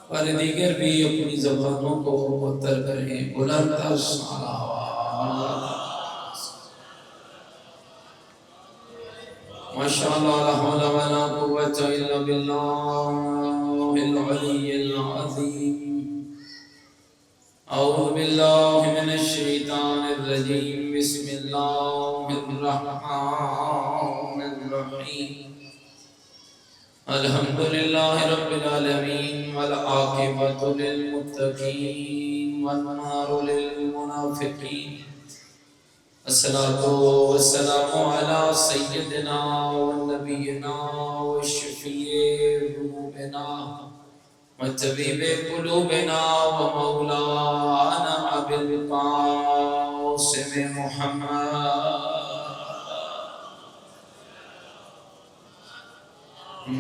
اور دیگر بھی اپنی زبانوں کو معطر کریں بلند تر صلوات ماشاءاللہ لا حول ولا قوة الا بالله العلي العظيم اعوذ بالله من الشیطان الرجیم بسم اللہ الرحمن الرحیم الحمد للہ رب العالمین والعاقبۃ للمتقین والنار للمنافقین الصلاة والسلام علی سیدنا ونبینا وشفیع ذنوبنا وطبیب قلوبنا ومولانا ابی القاسم محمد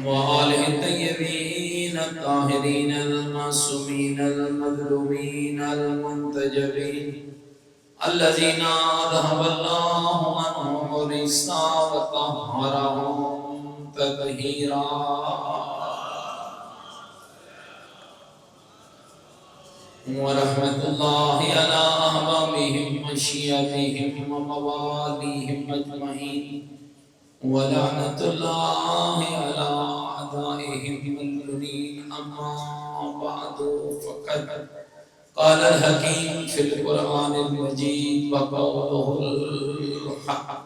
وآلہ الطیبین الطاہرین المعصومین المظلومین المنتجبین الذین اذهب اللہ عنہم الرجس وطہرهم تطہیرا ورحمت اللہ علی احبابہم وشیعتہم وموالیہم اجمعین ولعنت اللہ علی اعدائہم الملعونین اما بعد فقد قال الحکیم فی القرآن المجید وقولہ الحق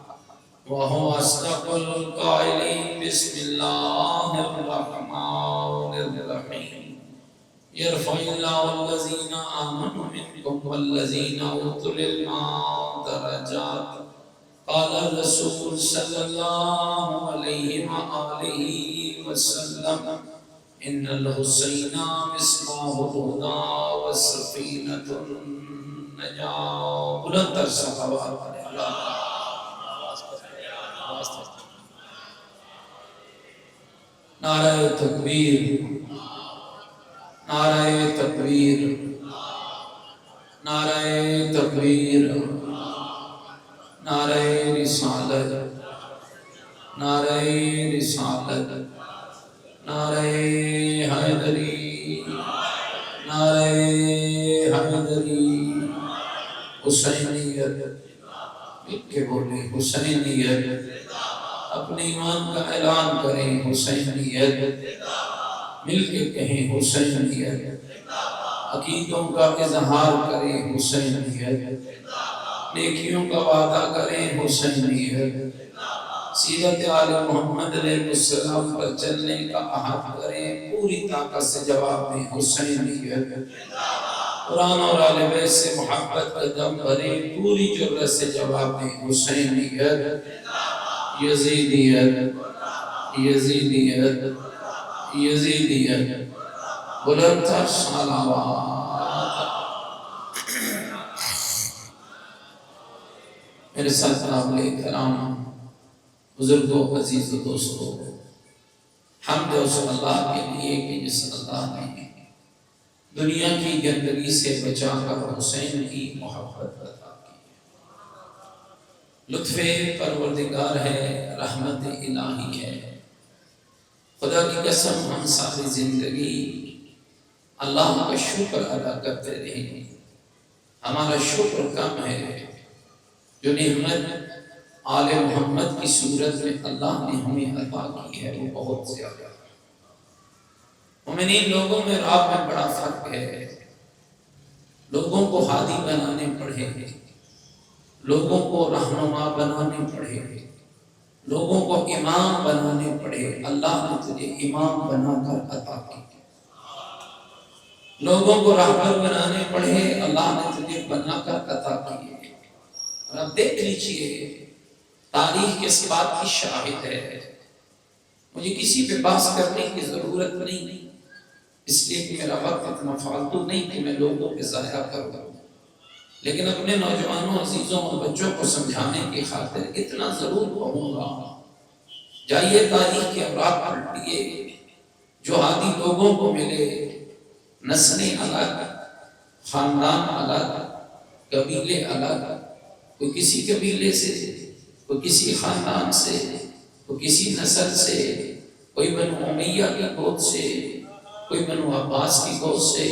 وهو اصدق القائلین بسم اللہ الرحمن الرحیم يرفع الله الذين آمنوا منكم والذين أوتوا العلم درجات قال الرسول صلى الله عليه وآله وسلم إن الحسين مصباح الهدى والسفينة النجاة بلند تر صلوات نعرہ تکبیر نعرہ تکبیر نعرہ تکبیر نعرہ رسالت نعرہ رسالت نعرہ حیدری نعرہ حیدری حسینیت مل کے بولیں حسینیت اپنے ایمان کا اعلان کریں حسینیت مل کے کہیں حسینیت عقیدوں کا اظہار کریں حسینیت نیکیوں کا وعدہ کریں حسینیت سیرت آل محمد علیہ السلام پر چلنے کا عہد کریں پوری طاقت سے جواب دیں حسینیت قرآن اور آل بیت سے محبت کا دم بھریں پوری جرأت سے جواب دیں حسینیت یزیدیت یزیدیت یزیدیت بلند تر صلوات میرے ساتھ قابل کرام بزرگوں عزیز و دوستوں حمد و ثنا اللہ کے لیے کہ جس اللہ نے دنیا کی گندگی سے بچا کر حسین کی محبت عطا کی لطف پروردگار ہے رحمت الہی ہے خدا کی قسم ہم ساری زندگی اللہ کا شکر ادا کرتے رہیں ہمارا شکر کم ہے جو نعمت آل محمد کی صورت میں اللہ نے ہمیں عطا کی ہے وہ بہت زیادہ ہے مومنین لوگوں میں راہ میں بڑا فرق ہے لوگوں کو ہادی بنانے پڑے لوگوں کو رہنما بنانے پڑے لوگوں کو امام بنانے پڑے اللہ نے تجھے امام بنا کر عطا کی لوگوں کو راہبر بنانے پڑے اللہ نے تجھے بنا کر عطا کی اور اب دیکھ لیجئے تاریخ کس بات کی شاہد ہے مجھے کسی پہ بحث کرنے کی ضرورت نہیں اس لیے کہ میرا وقت اتنا فالتو نہیں کہ میں لوگوں پہ ضائع کروں لیکن اپنے نوجوانوں عزیزوں اور بچوں کو سمجھانے کی خاطر اتنا ضرور کہوں گا جائیے تاریخ کے اوراق پلٹیے جو ہادی لوگوں کو ملے نسلیں الگ خاندان الگ قبیلے الگ کوئی کسی قبیلے سے کوئی کسی خاندان سے کوئی کسی نسل سے کوئی بنو امیہ کی گود سے کوئی بنو عباس کی گوشت سے،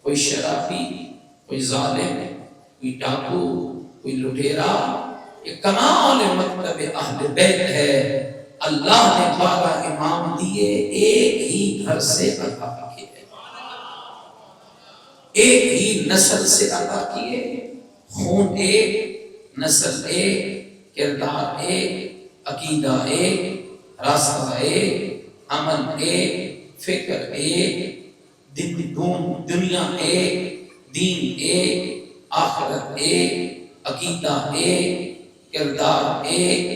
کوئی شرابی، کوئی ظالم، کوئی ڈاکو، کوئی لٹیرا، یہ کمال مکتب اہل بیت ہے۔ اللہ نے 12 امام دیے، ایک ہی گھر سے عطا کیے، ایک ہی نسل سے عطا کیے، خون ایک، نسل ایک، کردار ایک، عقیدہ ایک، راستہ ایک، عمل ایک، فکر ایک، دنیا ایک، دین ایک، آخرت ایک، عقیدہ ایک، کردار ایک،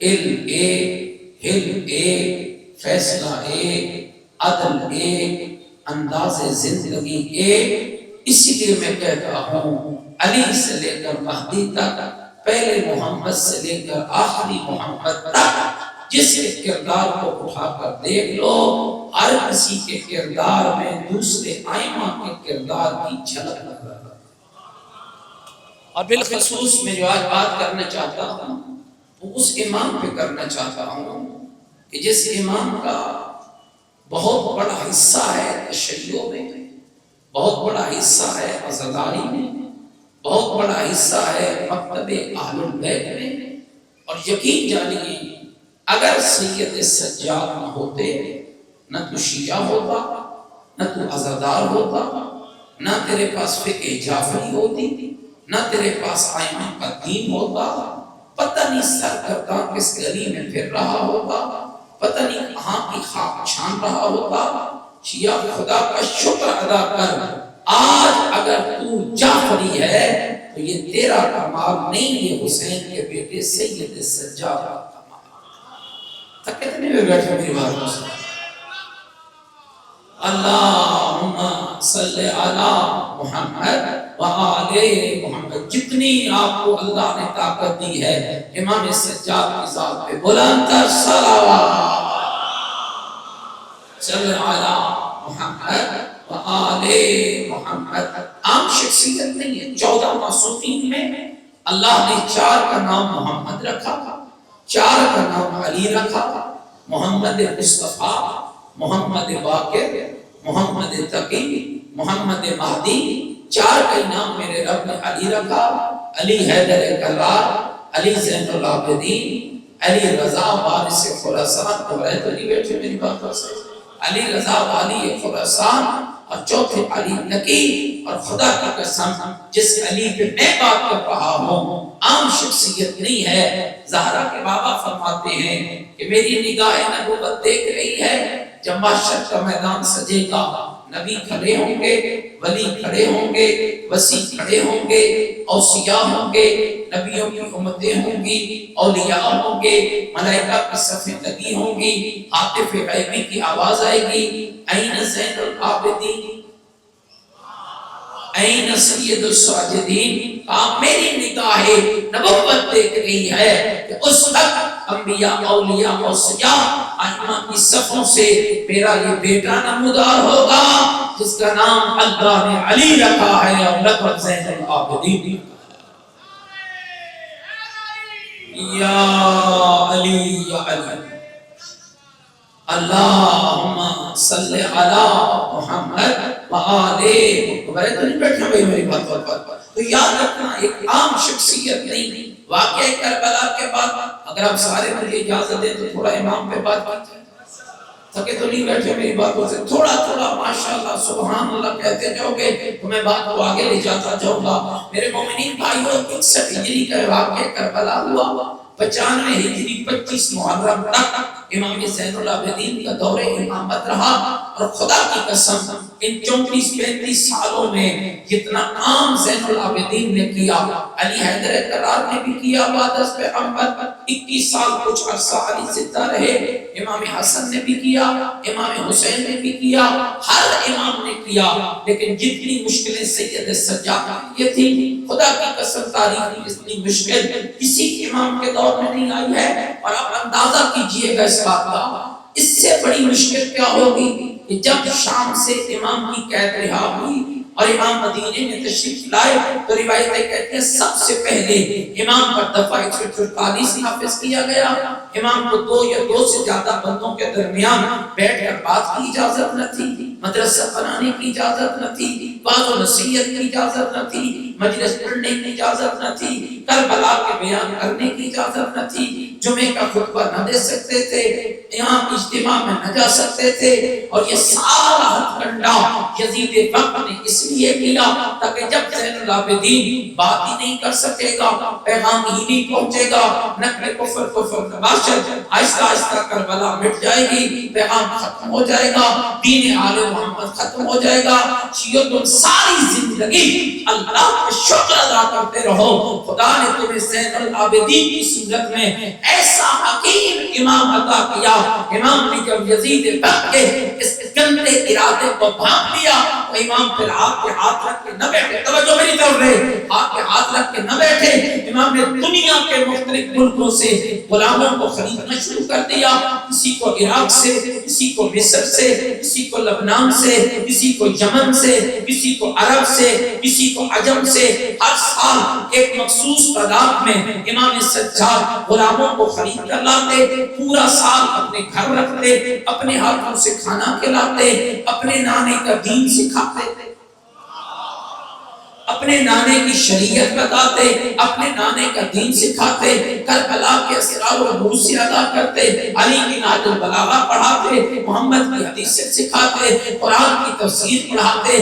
علم ایک، حلم ایک، فیصلہ ایک، عدل ایک، انداز زندگی ایک۔ اسی لیے میں کہتا ہوں علی سے لے کر مہدی تک، پہلے محمد سے لے کر آخری محمد تک، جس کے کردار کو اٹھا کر دیکھ لو، ہر کسی کے کردار میں دوسرے ائمہ کے کردار کی جھلک لگ رہا ہے۔ اور بالخصوص میں جو آج بات کرنا چاہتا ہوں وہ اس امام پہ کرنا چاہتا ہوں کہ جس امام کا بہت بڑا حصہ ہے تشیع میں، بہت بڑا حصہ ہے عزاداری میں، بہت بڑا حصہ ہے مکتب اہل البیت میں۔ اور یقین جانیے اگر سید سجاد نہ ہوتے، نہ تو شیعہ ہوتا، نہ تو عزادار ہوتا، نہ تیرے پاس فقہ جعفری ہوتی، نہ تیرے پاس ائمہ کا دین ہوتا، پتہ نہیں سرگرداں کس گلی میں پھر رہا ہوتا، پتہ نہیں کہاں کی خاک چھان رہا ہوتا۔ شیعہ خدا کا شکر ادا کر، آج اگر تو جعفری ہے تو یہ تیرا کمال نہیں، یہ حسین کے بیٹے سید سجاد کا کمال۔ تک کتنے میں بیٹھے میری بات کو سن، اللہم صلی علی محمد وآل محمد۔ جتنی آپ کو اللہ نے طاقت دی ہے امام سجاد کی ذات پہ بلند تر صلوات، صلی علی محمد وآل محمد۔ عام شخصیت نہیں ہے، 14 معصومین میں اللہ نے 4 کا نام محمد رکھا، 4 کا نام علی رکھا، محمد مصطفیٰ، محمد باقر، محمد تقی، محمد مہدی، 4 کا نام میرے رب نے علی رکھا۔ علی حیدر کرار، علی زین العابدین، علی رضا وارث خراسان، تو رہے تو نہیں بیٹھے میری بات پر سے، علی رضا والی خراسان، اور چوتھے علی نقی۔ اور خدا کی قسم جس علی پہ میں بات کر رہا ہوں عام شخصیت نہیں ہے۔ زہرا کے بابا فرماتے ہیں کہ میری نگاہ نبوت دیکھ رہی ہے، جب محشر کا میدان سجے گا، نبی کھڑے ہوں گے، ولی کھڑے ہوں گے، وسیع کھڑے ہوں گے، اوصیاء ہوں گے، نبیوں کی امتیں ہوں گی، اولیاء ہوں گے، ملائکہ کی صفیں لگی ہوں گی، عاطف غیبی کی آواز آئے گی، این زین العابدین، این سید الساجدین۔ میری نگاہ نبوت دیکھ رہی ہے کہ اس وقت انبیاء، اولیاء، اوصیاء، ائمہ کی صفوں سے میرا یہ بیٹا نمودار ہوگا جس کا نام اللہ نے علی رکھا ہے، اور لقب زین العابدین۔ یا علی یا علی، اللہم صلی علی محمد وآل محمد۔ تو نہیں بیٹھنا بھئی میری بات پر، تو یاد رکھنا ایک عام شخصیت نہیں۔ واقعہ کربلا کے بعد اگر آپ سارے مجھے اجازت دیں تو تھوڑا امام پہ بات کرتے ہیں، تھکے تو نہیں بیٹھے میری باتوں سے، تھوڑا تھوڑا ماشاءاللہ سبحان اللہ کہتے جاؤ گے تو میں بات کو آگے لے جاتا جاؤں گا۔ میرے مومنین بھائیوں، 61 ہجری کا واقعہ کربلا ہوا، 95 ہجری 25 محرم تک امام زین العابدین کا دور امامت رہا۔ اور خدا کی قسم ان 34-35 سالوں میں جتنا کام زین العابدین نے کیا، علی حیدر کرار نے بھی کیا، بعد از پیغمبر 21 سال کچھ عرصہ علی زندہ رہے، امام حسن نے بھی کیا، امام حسین نے بھی کیا، ہر امام نے کیا، لیکن جتنی مشکلیں سید سجاد کی تھی، خدا کی قسم تاریخ میں اتنی مشکل کسی امام کے دور میں نہیں آئی ہے۔ اور آپ اندازہ کیجئے گا اس بات کا، اس سے بڑی مشکل کیا ہوگی کہ جب شام سے امام کی قید رہا ہوئی اور امام مدینے میں تشریف لائے تو روایتیں کہتے ہیں سب سے پہلے امام پر دفعہ 144 نافذ کیا گیا. امام کو 2 یا 2 سے زیادہ بندوں کے درمیان بیٹھ کر بات کی اجازت نہ تھی، مدرسہ بنانے کی اجازت نہ تھی، وعظ و نصیحت کی اجازت نہ تھی، مجلس پڑھنے کی اجازت نہ تھی، کربلا کے بیان کرنے کی اجازت نہ تھی، جمعے کا خطبہ نہ دے سکتے تھے، یہاں اجتماع میں نہ جا سکتے تھے. اور یہ سارا ہتھ کنڈا یزید وقت نے اس لیے کیا تاکہ جب زین العابدین بات ہی نہیں کر سکے گا، پیغام ہی نہیں پہنچے گا، نقل کفر نباشت آہستہ آہستہ کربلا مٹ جائے گی، پیغام ختم ہو جائے گا، دین آل محمد ختم ہو جائے گا. شیعہ تم ساری زندگی اللہ کا شکر ادا کرتے رہو، خدا نے تمہیں زین العابدین کی صورت میں ایسا حکیم امام عطا کیا. امام نے جب یزید بخت کے اس گندے ارادے کو بھانپ لیا تو امام پھر ہاتھ پہ ہاتھ رکھ کے نہ بیٹھے، توجہ میری طرف رہے، ہاتھ پہ ہاتھ رکھ کے نہ بیٹھے. امام نے دنیا کے مختلف ملکوں سے غلاموں کو خریدنا شروع کر دیا، کسی کو عراق سے، کسی کو مصر سے، کسی کو لبنان سے، کسی کو یمن سے، کسی کو عرب سے، کسی کو عجم سے. ہر سال ایک مخصوص تعداد میں امام سجاد غلاموں کو خرید کر لاتے، پورا سال اپنے گھر رکھتے، اپنے ہاتھوں سے کھانا کھلاتے، اپنے نانے کا دین سکھاتے، اپنے نانے کی شریعت بتاتے، اپنے نانے کا دین سکھاتے، کربلا کے اسرار و رموز سے ادا کرتے، علی کی نہج البلاغہ پڑھاتے، محمد کی حدیثیں سکھاتے، قرآن کی تفسیر پڑھاتے.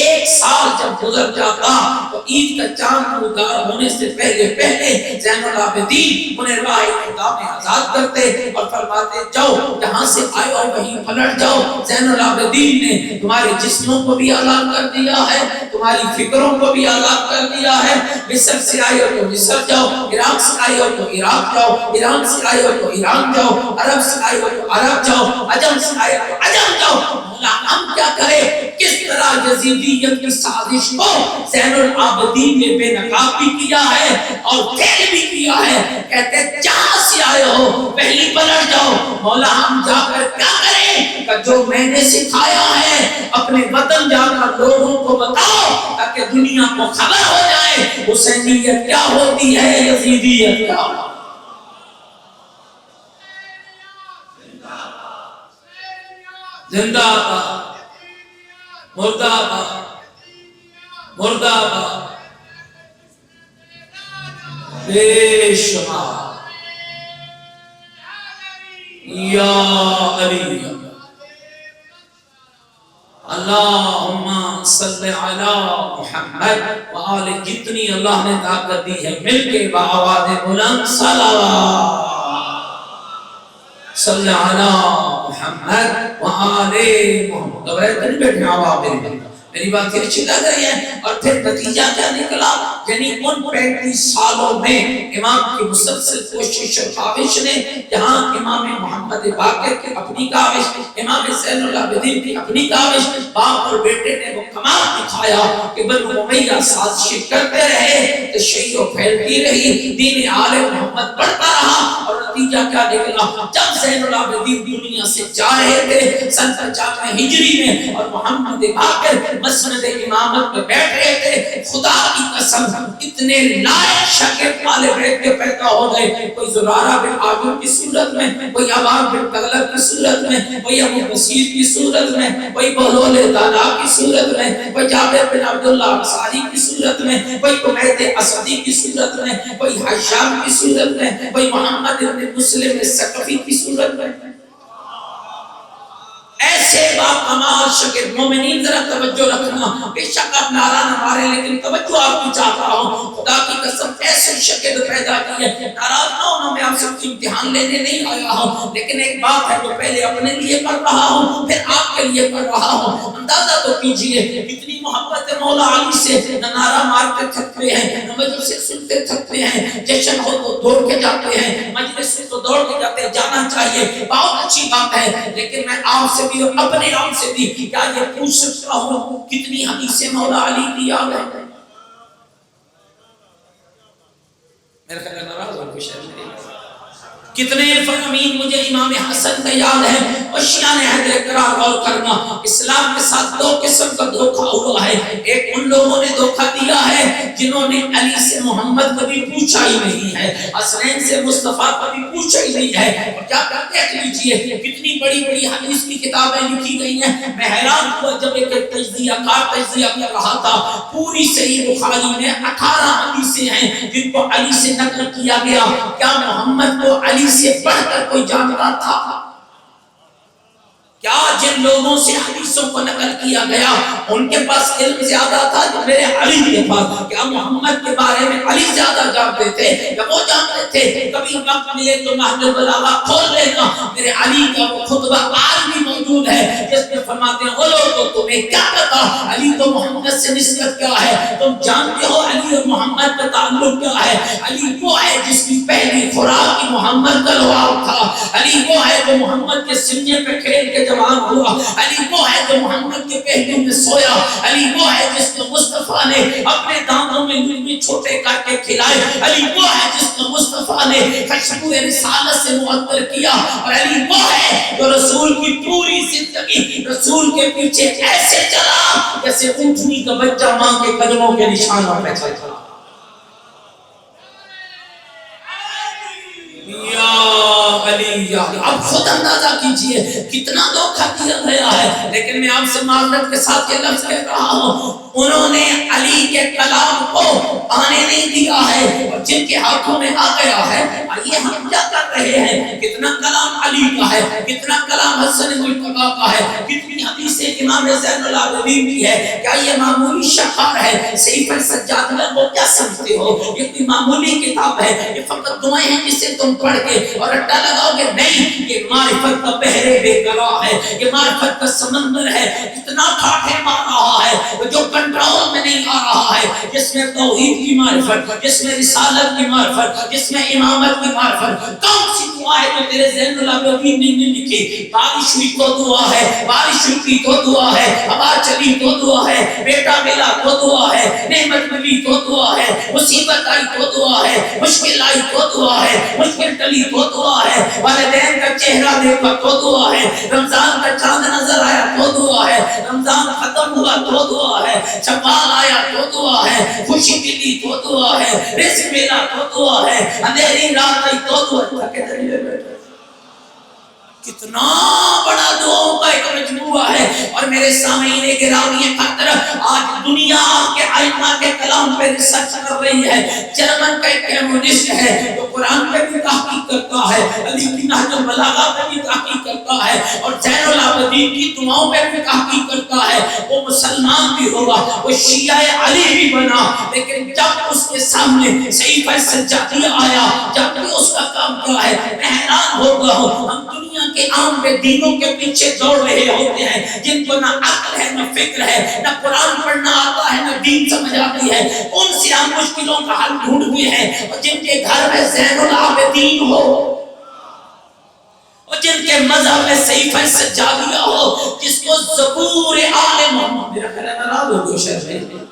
ایک سال جب گزر جاتا تو عید کا چاند روزگار ہونے سے پہلے زین العابدین انہیں راہ خدا میں آزاد کرتے اور فرماتے جاؤ جہاں سے آئے ہو وہیں پلٹ جاؤ. زین العابدین نے تمہارے جسموں کو بھی آزاد کر دیا ہے، تمہاری فکروں کو بھی آزاد کر دیا ہے. مصر سے آئے ہو تو مصر جاؤ، عراق سے آئے ہو تو عراق جاؤ، ایران سے آئے ہو تو ایران جاؤ، عرب سے آئے ہو تو عرب جاؤ، عجم سے آئے ہو تو عجم جاؤ. مولا ہم کیا کرے؟ کس طرح یزیدیت کی سازش کو زین العابدین نے بے نقاب بھی کیا ہے اور فیل بھی کیا ہے. کہتے جہاں سے آئے ہو پہلی پلٹ جاؤ. مولا ہم جا کر کیا کریں کہ جو میں نے سکھایا ہے اپنے وطن جا کر لوگوں کو بتاؤ تاکہ دنیا کو خبر ہو جائے حسینیت کیا ہوتی ہے، یزیدیت کیا ہوتی ہے. زندہ باد، مردہ باد، مردہ باد، بے شمار یا علی. اللہم صلی علی محمد وآل. جتنی اللہ نے طاقت دی ہے مل کے بآواز بلند صلوات صلی علی محمد وآل محمد. گھبرائے تو نہیں بیٹھے آواز میری بات یہ اچھی لگ رہی ہے. اور پھر نتیجہ کیا نکلا؟ یعنی ان 35 سالوں میں امام کی مسلسل کوشش اور کاوش نے جہاں امام محمد باقر کی اپنی کاوش، امام زین العابدین کی اپنی کاوش، باپ اور بیٹے نے وہ کمال دکھایا کہ بنو امیہ سازشیں کرتے رہے، تشیع پھیلتی رہی، دین آل محمد بڑھتا رہا. اور نتیجہ کیا نکلا؟ جب زین العابدین دنیا سے جا رہے تھے سن 95 ہجری میں اور محمد باقر مسند امامت میں بیٹھ رہے تھے، خدا کی قسم اتنے لائق شاگرد آل بیت کے پیدا ہو گئے. کوئی زرارہ بن عامر کی صورت میں، کوئی عوام بن تغلب کی صورت میں، کوئی ابو بصیر کی صورت میں، کوئی بہلول دانا کی صورت میں، کوئی جابر بن عبداللہ انصاری کی صورت میں، کوئی عبید اسدی کی صورت میں، کوئی حشام کی صورت میں، کوئی محمد بن مسلم ثقفی کی صورت میں. ایسے باکمال شاگرد. مومنین ذرا توجہ رکھنا، بے شک آپ نعرہ نہ مارے لیکن توجہ آپ کی چاہتا ہوں. خدا کی قسم ایسے شاگرد پیدا کیے. ناراض نہ ہونا، میں آپ سے کوئی امتحان لینے نہیں آیا ہوں، لیکن ایک بات ہے جو پہلے اپنے لیے کر رہا ہوں پھر آپ کے لیے کر رہا ہوں. اندازہ تو کیجئے کتنی محبت مولا علی سے. نہ نعرہ مارتے تھکتے ہیں، نہ مجلس سنتے تھکتے ہیں، جشن ہو تو دوڑ کے جاتے ہیں، مجلس سے تو دوڑ کے جاتے ہیں. جانا چاہیے، بہت اچھی بات ہے، لیکن میں آپ سے بھی اور اپنے آپ سے بھی کیا یہ پوچھ سکتا ہوں کتنی حدیثیں مولا علی کی یاد ہے؟ میرے خیال ناراض ہو کچھ ہے کتنے فرامین مجھے امام حسن کا یاد ہے. اور شیعہ نے حیدر کرار غور کرنا، اسلام کے ساتھ دو قسم کا دھوکہ ہوا ہے. ایک ان لوگوں نے دھوکہ دیا ہے جنہوں نے علی سے محمد کبھی پوچھا ہی نہیں ہے، حسنین سے مصطفیٰ کبھی پوچھا ہی نہیں ہے. اور کیا کرتے ہیں دیکھ لیجئے کتنی بڑی بڑی حدیث کی کتابیں لکھی گئی ہیں. میں حیران ہوا جب ایک تجزیہ کار تجزیہ کر رہا تھا. پوری صحیح بخاری میں 18 حدیثیں ہیں جن کو علی سے نقل کیا گیا. کیا محمد کو علی سے بڑھ کر کوئی جانتا تھا؟ کیا جن لوگوں سے حدیثوں کو نقل کیا گیا ان کے پاس علم زیادہ تھا جو میرے علی کے پاس؟ کیا محمد کے بارے میں علی زیادہ جانتے تھے یا وہ جانتے تھے؟ کبھی وقت ملے تو نہج البلاغہ کھول لینا، میرے علی کا وہ خطبہ آج بھی موجود ہے جس میں فرماتے ہیں او لوگو تمہیں کیا پتا علی تو محمد سے نسبت کیا ہے؟ تم جانتے ہو علی اور محمد کا تعلق کیا ہے؟ علی وہ ہے جس کی پہلی خوراک کی محمد کا لحاظ تھا. علی وہ ہے جو محمد کے سینے پہ کھیل کے جوان ہوا. علی وہ ہے جو محمد کے پہلو میں سویا. علی وہ ہے جس کو مصطفیٰ نے اپنے دانتوں میں لقمے چھوٹے کر کے کھلائے. علی وہ ہے جس کو مصطفیٰ نے خوشبو رسالت سے معطر کیا. اور علی وہ ہے جو رسول کی پوری زندگی رسول کے پیچھے ایسے چلا جیسے اونٹنی کا بچہ ماں کے قدموں کے نشانوں پہ چلا. اب خود اندازہ کیجئے کتنا دھوکہ دیا گیا ہے. لیکن میں آپ سے معذرت کے ساتھ یہ لفظ کہہ رہا ہوں، انہوں نے علی کے کلام کو آنے نہیں دیا ہے اور جن کے ہاتھوں میں آ گیا ہے یہ ہم کیا کر رہے ہیں. کتنا کلام علی کا ہے، کتنا کلام حسن مجتبیٰ کا ہے، کتنی حدیثیں امام زین العابدین کی ہے. کیا یہ معمولی شعار ہے؟ سیف السجادیہ کو کیا سمجھتے ہو؟ یہ کوئی معمولی کتاب ہے؟ یہ فقط دعائیں ہیں جسے تم پڑھ کے اور اڈا لگاؤ گے؟ نہیں، یہ معرفت کا بحر بے قرار ہے، یہ معرفت کا سمندر ہے. اتنا ٹھاٹھے مار رہا ہے جو کنٹرول میں نہیں آ رہا ہے، جس میں توحید کی معرفت، جس میں رسالت کی معرفت، جس میں امامت کی معرفت. کون سی دعا ہے جو تیرے زین العابدین نے لکھی؟ بارش ہوئی تو دعا ہے، بارش ہوئی تو دعا ہے، ہوا چلی تو دعا ہے، بیٹا ملا تو دعا ہے، نعمت ملی تو دعا ہے، مصیبت آئی تو دعا ہے، مشکل آئی تو دعا ہے، مشکل ٹلی تو دعا ہے، والدین کا چہرہ دیکھا تو دعا ہے، رمضان کا چاند نظر آیا تو دعا ہے، رمضان ختم ہوا تو دعا ہے، شوال آیا تو دعا ہے، خوشی ملی تو دعا ہے، رزق ملا تو دعا ہے، اندھیری رات آئی تو دعا ہے. کتنا بڑا دعاؤں کا ایک مجموعہ ہے. اور میرے سامعین گرامی خاطر آج دنیا کے ائمہ کے کلام پہ ریسرچ کر رہی ہے. جرمن کا ایک کمیونسٹ ہے جو قرآن پہ بھی تحقیق کرتا ہے، علی کی نہج البلاغہ پہ بھی تحقیق کرتا ہے اور زین العابدین کی دعاؤں پہ بھی تحقیق کرتا ہے. وہ مسلمان بھی ہوا، وہ شیعہ علی بھی بنا، لیکن جب اس کے سامنے سیف السجادیہ آیا، جب بھی اس کا کام کیا ہے، میں حیران ہو گیا ہوں. ہم دنیا کے عام بے دینوں کے پیچھے دوڑ رہے ہوتے ہیں جن کو نہ عقل ہے، نہ فکر ہے، نہ قرآن پڑھنا آتا ہے، نہ دین سمجھ آتی ہے. ان سے ہم مشکلوں کا حل ڈھونڈتے ہیں. اور جن کے گھر میں زین العابدین ہو اور جن کے مذہب میں سیف السجادیہ ہو، جس کو زبور آل محمد، میرا خیال ہے ناراض ہو گئے شہر میں،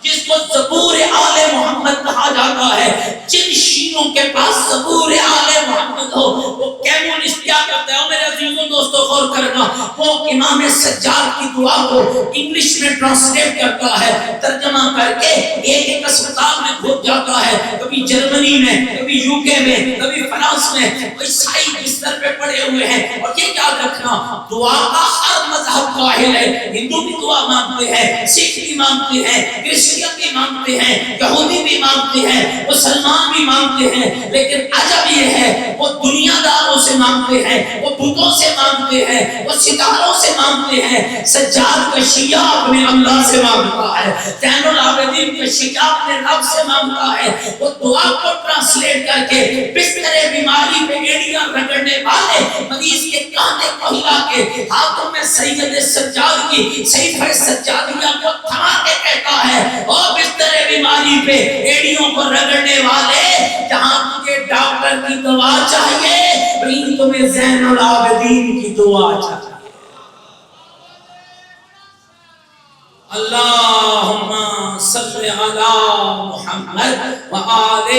جس کو زبور آل محمد کہا جاتا ہے، جن شیعوں کے پاس زبور آل محمد ہو، وہ کمیونسٹ کیا کرتے ہیں؟ میرے عزیزوں دوستوں غور کرنا، وہ امام سجاد کی دعا کو انگلش میں ٹرانسلیٹ کرتا ہے، ترجمہ کر کے ایک ایک اسپتال میں کھود جاتا ہے، کبھی جرمنی میں، کبھی یوکے میں، کبھی فرانس میں. عیسائی بستر پہ پڑے ہوئے ہیں. اور یہ یاد رکھنا دعا کا ہر مذہب قائل ہے. ہندو بھی دعا مانگتے ہیں، سکھ بھی مانگتے ہیں، کرسچن بھی مانگتے ہیں، یہودی بھی مانگتے ہیں، مسلمان بھی مانگتے ہیں. لیکن عجب یہ ہے وہ دنیا داروں سے مانگتے ہیں، وہ بتوں سے مانگتے ہیں، وہ ستاروں سے مانگتے ہیں. سجاد کا شیعہ اپنے اللہ سے مانگتا ہے، زین العابدین کا شیعہ اپنے رب سے مانگتا ہے. وہ دعا کو ٹرانسلیٹ کر کے بستر بیماری پہ ایڑیاں رگڑنے والے مریض کے کانے کو ہلا کے ہاتھوں میں سید سجاد کی سیف السجادیہ کو تھما کے کہتا ہے اور بستر بیماری پہ ایڑیوں کو رگڑنے والے، جہاں تجھے ڈاکٹر کی دوا چاہیے وہیں تمہیں زین العابدین کی دعا چاہیے. اللہم صلی علی محمد و آل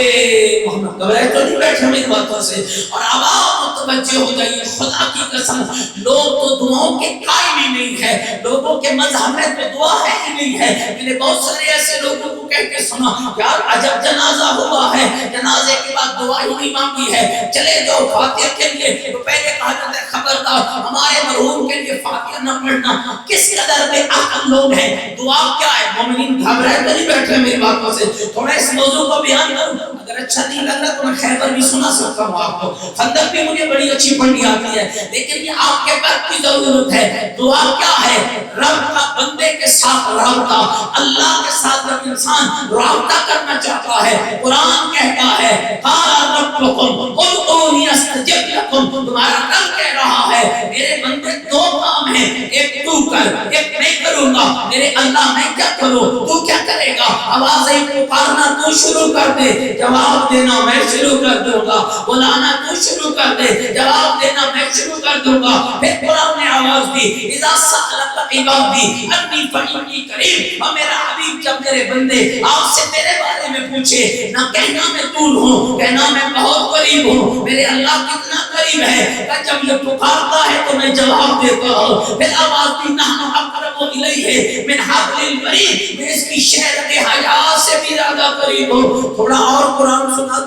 محمد. گھبرائے تو نہیں بیٹھے میری باتوں سے. اور عوام متوجہ ہو جائیے، خدا کی قسم لوگ تو دعاؤں کے قائل ہی نہیں ہے، لوگوں کے مذہب میں تو دعا ہے ہی نہیں ہے. میں نے بہت سارے ایسے لوگوں کو کہہ کے سنا، یار عجب جنازہ ہوا ہے، جنازے کے بعد دعا ہی نہیں مانگی ہے، چلے جاؤ فاتحہ کے لیے. تو پہلے کہا جاتا ہے خبردار ہمارے مرحوم کے لیے فاتحہ نہ پڑھنا. کس قدر بے عقل لوگ ہیں. دعا کیا ہے؟ مومنین گھبرائے تو نہیں بیٹھے میری باتوں سے. تھوڑا اس موضوع کو بیان کروں، اگر اچھا نہیں لگ رہا تو میں خیبر بھی سنا سکتا ہوں آپ کو، خندق بھی مجھے بڑی اچھی پڑھنی آتی ہے، لیکن یہ آپ کے وقت کی ضرورت ہے. دعا کیا ہے؟ رب کا بندے کے ساتھ رابطہ. اللہ کے ساتھ جب انسان رابطہ کرنا چاہتا ہے، قرآن کہتا ہے قال ربکم ادعونی استجب لکم. تمہارا رب کہہ رہا ہے میرے بندے دو کام ہیں، ایک تو کر ایک میں کروں گا. میرے اللہ میں کیا کروں تو کیا کرے گا؟ آوازیں پکارنا تو شروع کر دے، جواب دینا میں شروع کر دوں گا. بلانا تو شروع کر دے، جواب دینا میں شروع کر دوں گا. پھر قرآن نے آواز دی اذا سألک عبادی انی فانی قریب. اور میرا حبیب جب میرے بندے آپ سے میرے بارے میں پوچھے، نہ کہنا میں دور ہوں، کہنا میں بہت قریب ہوں. میرے اللہ کتنا قریب ہے کہ جب یہ پکارتا ہے تو میں جواب دیتا ہوں. پھر آواز دی نحن اقرب الیہ من حبل الورید. میں اس کی شہرت حیات سے بھی زیادہ قریب ہوں. تھوڑا اور قرآن سنا،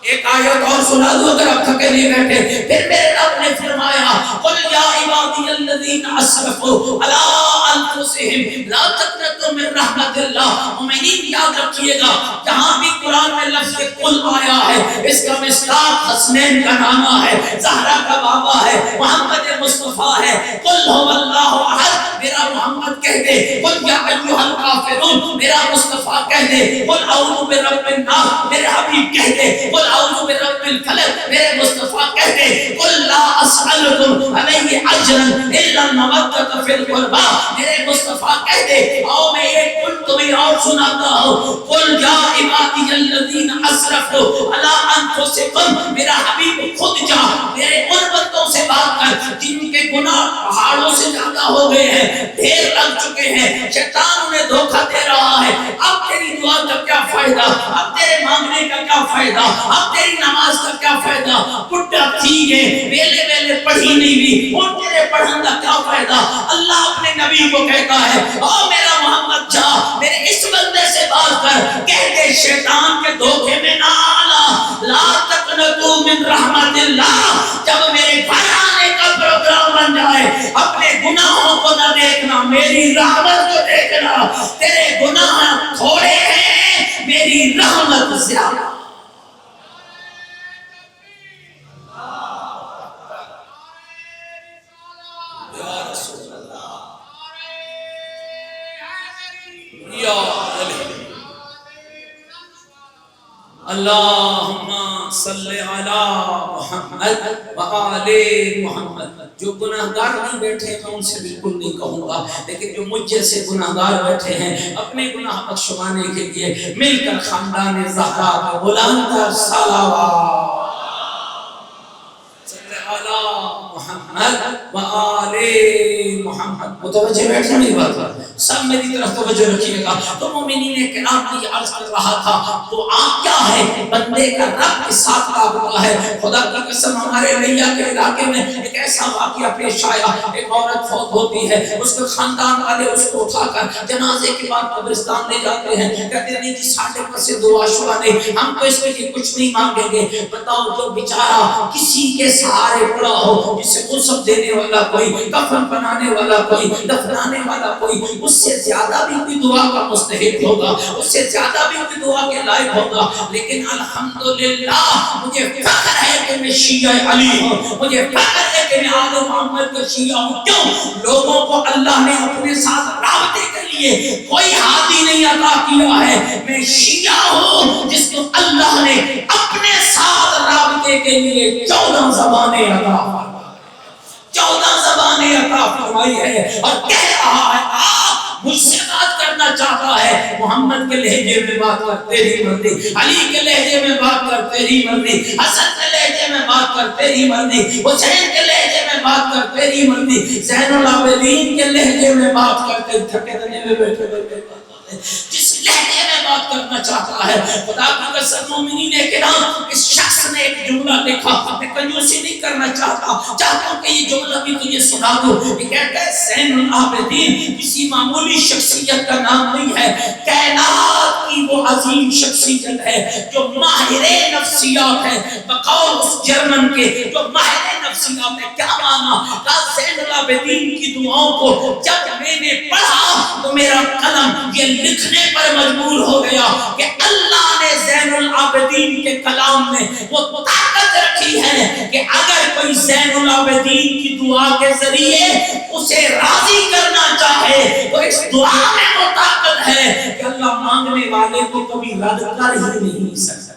ایک آیت اور سنا دو اگر آپ تھکے نہیں بیٹھے. پھر میرے رب نے فرمایا قل یا عبادی الذین اسرفوا علی انفسہم لا تقنطوا من رحمت اللہ. مومنین یاد رکھیے گا جہاں بھی قرآن میں لفظ قل آیا ہے اس کا مصداق حسنین کا نامہ ہے، زہرا کا بابا ہے، محمد مصطفیٰ ہے. قل هو اللہ احد، میرا محمد کہہ دے. قل یا ایھا الکافرون، میرا مصطفیٰ کہہ دے. قل اعوذ برب الناس، میرے حبیب کہہ دے. قل اعوذ برب الفلق، میرے مصطفیٰ کہہ دے. قل لا اسألکم علیہ اجرا الا المودۃ فی القربى، میرے مصطفیٰ کہہ دے. آؤ میں ایک قل تمہیں اور سناتا ہوں. قل یا عبادی الذین اسرفوا علی انفسکم، میرا حبیب خود جا میرے ان بندوں سے بات کر جن کے گناہ پہاڑوں سے زیادہ ہو گئے ہیں، ڈھیر لگ چکے ہیں، شیطان انہیں دھوکہ دے رہا ہے. اب تیری دعا کا کیا فائدہ، اب تیرے مانگنے کا کیا فائدہ، اب تیری نماز کا کیا فائدہ. بڈھا تھی ہے، ویلے ویلے پڑھی نہیں بھی، اور تیرے پڑھن کا کیا فائدہ. اللہ اپنے نبی کو کہتا ہے او میرا محمد جا میرے اس بندے سے بات کر، کہہ دے شیطان کے دھوکے میں نہ آنا. لا تقنطوا من رحمت اللہ. جب میرے گھر آنے کا پروگرام بن جائے اپنے گناہوں کو نہ دیکھنا، میری رحمت کو دیکھنا. تیرے گناہ تھوڑے ہیں، میری رحمت زیادہ. اللہم صلی علی محمد و آل محمد. جو گناہگار نہیں بیٹھے میں ان سے بالکل نہیں کہوں گا، لیکن جو مجھ جیسے گناہگار بیٹھے ہیں اپنے گناہ بخشوانے کے لیے مل کر خاندان زہرا کو بلند کر صلوات محمد و آل محمد. متوجہ بیٹھے میری بات پر، سب میری طرف توجہ رکھیے گا. تو مومنین کرام کی عرض کر رہا تھا دعا کیا ہے؟ بندے کا رب کے ساتھ رابطہ ہے. خدا کی قسم ہمارے ریا کے علاقے میں ایک ایسا واقعہ پیش آیا. ایک عورت فوت ہوتی ہے، اس کے خاندان والے اس کو اٹھا کر جنازے کے بعد قبرستان لے جاتے ہیں. کہتے ہیں نہیں جی ساڑھے پر سے دعا شعا نہیں، ہم تو اس کے لیے کچھ نہیں مانگیں گے. بتاؤ جو بیچارہ کسی کے سہارے پڑا ہو، جسے غسل دینے والا کوئی، کفن بنانے والا کوئی، دفنانے والا کوئی، اس سے زیادہ بھی کوئی دعا کا مستحق ہوگا، اس سے زیادہ بھی کوئی دعا کے لائق ہوگا. لیکن الحمدللہ مجھے فخر ہے کہ میں شیعہ علی ہوں، مجھے فخر ہے کہ میں آل محمد کا شیعہ ہوں. کیوں؟ لوگوں کو اللہ نے اپنے ساتھ رابطے کے لیے کوئی ہادی نہیں عطا کیا ہے. میں شیعہ ہوں جس کو اللہ نے اپنے ساتھ رابطے کے لیے 14 زبانیں عطا فرمائی، 14 زبانیں عطا فرمائی ہے. اور کہہ رہا ہے آپ مجھ سے بات کرنا چاہتا ہے، محمد کے لہجے میں بات کر تیری مرضی، علی کے لہجے میں بات کر تیری مرضی، حسن کے لہجے میں بات کر تیری مرضی، حسین کے لہجے میں بات کر تیری مرضی، زین العابدین کے لہجے میں بات کر. تھکے دنے میں بیٹھے بیٹھے جس لہجے میں بات کرنا چاہتا ہے. خدا کی قسم مومنین کرام اس شخص نے ایک جملہ لکھا. میں کنجوسی نہیں کرنا چاہتا ہوں کہ یہ جملہ بھی تجھے سنا دوں. یہ کہتا ہے زین العابدین کسی معمولی شخصیت کا نام نہیں ہے، کائنات کی وہ عظیم شخصیت ہے جو ماہر نفسیات ہے. بقول اس جرمن کے جو ماہر نفسیات ہے. کیا مانا؟ کہا زین العابدین کی دعاؤں کو جب میں نے پڑھا تو میرا قلم یہ لکھنے پر مجبور ہو گیا کہ اللہ نے زین العابدین کے کلام میں وہ طاقت رکھی ہے کہ اگر کوئی زین العابدین کی دعا کے ذریعے اسے راضی کرنا چاہے تو اس دعا میں وہ طاقت ہے کہ اللہ مانگنے والے کو کبھی رد کر ہی نہیں سکتا.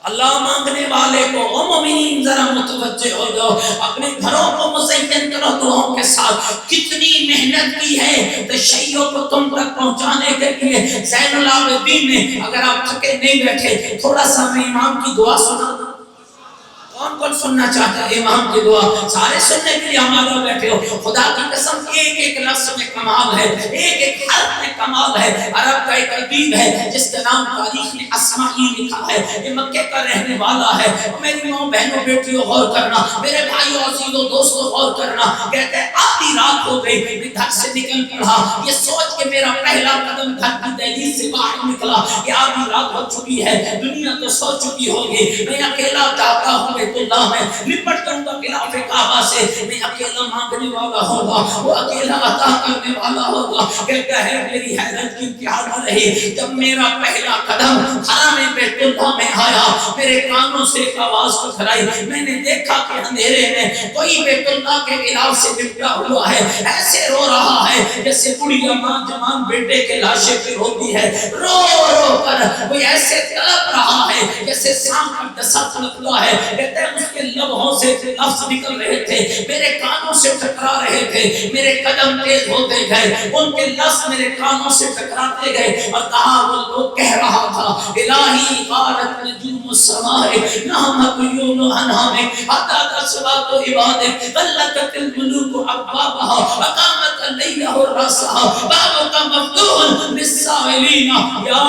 اللہ مانگنے والے کو. او مومنین ذرا متوجہ ہو جاؤ، اپنے گھروں کو مزین کرو دعاؤں کے ساتھ. کتنی محنت کی ہے تشیع کو تم تک پہنچانے کے لیے. زین العابدین نے اگر آپ تھکے نہیں بیٹھے تھوڑا سا میں امام کی دعا سنا دوں. کون کون سننا چاہتا ہے امام کی دعا؟ سارے سننے کے لیے ہمارا بیٹھے ہو. خدا کی قسم ایک ایک لفظ میں کمال ہے، ایک ایک حرف میں کمال ہے. عرب کا ایک ادیب ہے جس کا نام تاریخ میں اسماعی لکھا ہے. یہ مکے کا رہنے والا ہے. میری ماں بہنوں بیٹیوں غور کرنا، میرے بھائیوں عزیزوں دوستوں غور کرنا. کہتے ہیں آدھی رات ہو گئی، میں گھر سے نکل پڑا یہ سوچ کے میرا پہلا قدم گھر کی دہلیز سے باہر نکلا کہ آدھی رات ہو چکی ہے، دنیا تو سو چکی ہوگی، میں اکیلا جاتا ہوں اللہ میں لپٹ کروں گا خلاف کعبہ سے. میں اکیلا مانگنے والا ہوگا، وہ اکیلا عطا کرنے والا ہوگا. کہتا ہے میری حیرت کی انتہا نہ رہی جب میرا پہلا قدم حرم بیت اللہ میں آیا. میرے کانوں سے ایک آواز ٹکرائی. میں نے دیکھا کہ اندھیرے میں کوئی بیت اللہ کے غلاف سے لپٹا ہوا ہے، ایسے رو رہا ہے جیسے بوڑھی ماں جوان بیٹے کے لاشے پہ روتی ہے. رو رو کر وہ ایسے تڑپ رہا ہے جیسے سانپ کا ڈسا تڑپتا ہے. کہتے ہیں اس کے لبوں سے لفظ نکل رہے تھے، میرے کانوں سے ٹکرا رہے تھے. میرے قدم تیز ہوتے گئے، ان کے لفظ میرے کانوں سے ٹکراتے گئے. اور کہا وہ لوگ کہہ رہا تھا الہی غارت نجوم السماء نامت یون انہام حتی صلات و عبادت غلقت الملوک ابوابها اقامت اللیل الراسها بابک مفتوح للسائلین یا